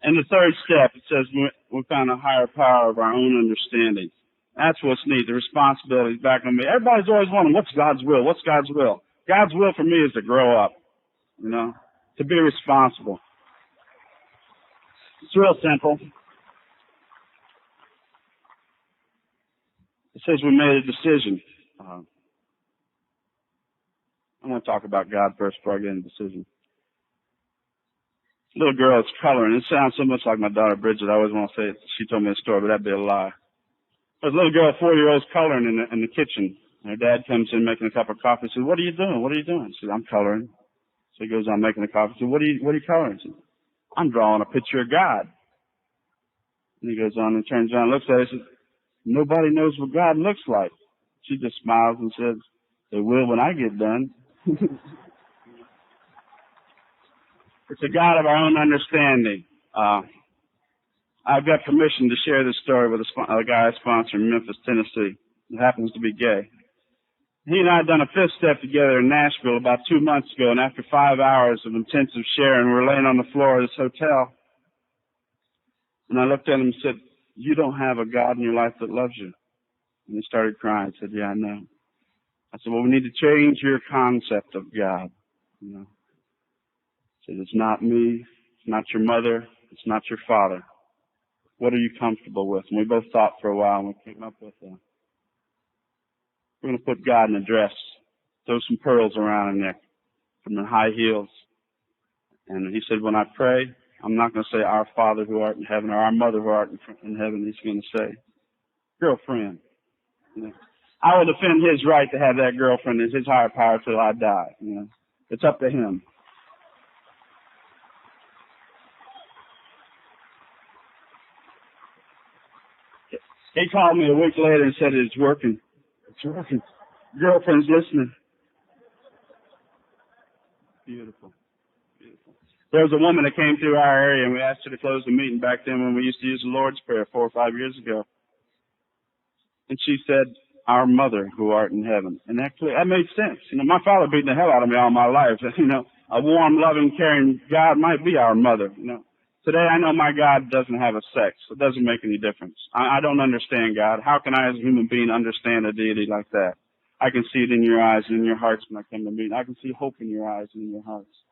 And the third step, it says we found a higher power of our own understanding. That's what's neat. The responsibility is back on me. Everybody's always wondering, what's God's will? What's God's will? God's will for me is to grow up, to be responsible. It's real simple. It says we made a decision. I want to talk about God first before I get into decision. Little girl is coloring. It sounds so much like my daughter Bridget. I always want to say it. She told me a story, but that'd be a lie. There's a little girl, 4-year-old, coloring in the kitchen. And her dad comes in making a cup of coffee. He says, "What are you doing? What are you doing?" She says, "I'm coloring." So he goes on making the coffee. He says, "What are you coloring?" She says, "I'm drawing a picture of God." And he goes on and turns around and looks at her and says, "Nobody knows what God looks like." She just smiles and says, "They will when I get done." It's a God of our own understanding. I've got permission to share this story with a guy I sponsor in Memphis, Tennessee. He happens to be gay. He and I had done a fifth step together in Nashville about 2 months ago, and after 5 hours of intensive sharing, we were laying on the floor of this hotel. And I looked at him and said, "You don't have a God in your life that loves you." And he started crying. I said, "Yeah, I know." I said, "Well, we need to change your concept of God. I said, it's not me, it's not your mother, it's not your father. What are you comfortable with?" And we both thought for a while, and we came up with we're going to put God in a dress, throw some pearls around her neck, put them in high heels. And he said, "When I pray, I'm not going to say 'Our Father who art in heaven' or 'Our Mother who art in heaven.' He's going to say, 'Girlfriend.' I will defend his right to have that girlfriend as his higher power till I die. It's up to him." He called me a week later and said, "It's working. It's working. Girlfriend's listening." Beautiful. Beautiful. There was a woman that came through our area, and we asked her to close the meeting back then when we used to use the Lord's Prayer 4 or 5 years ago. And she said, "Our Mother who art in heaven." And that made sense. My father beat the hell out of me all my life. A warm, loving, caring God might be our mother. Today I know my God doesn't have a sex. It doesn't make any difference. I don't understand God. How can I as a human being understand a deity like that? I can see it in your eyes and in your hearts when I come to meet. I can see hope in your eyes and in your hearts.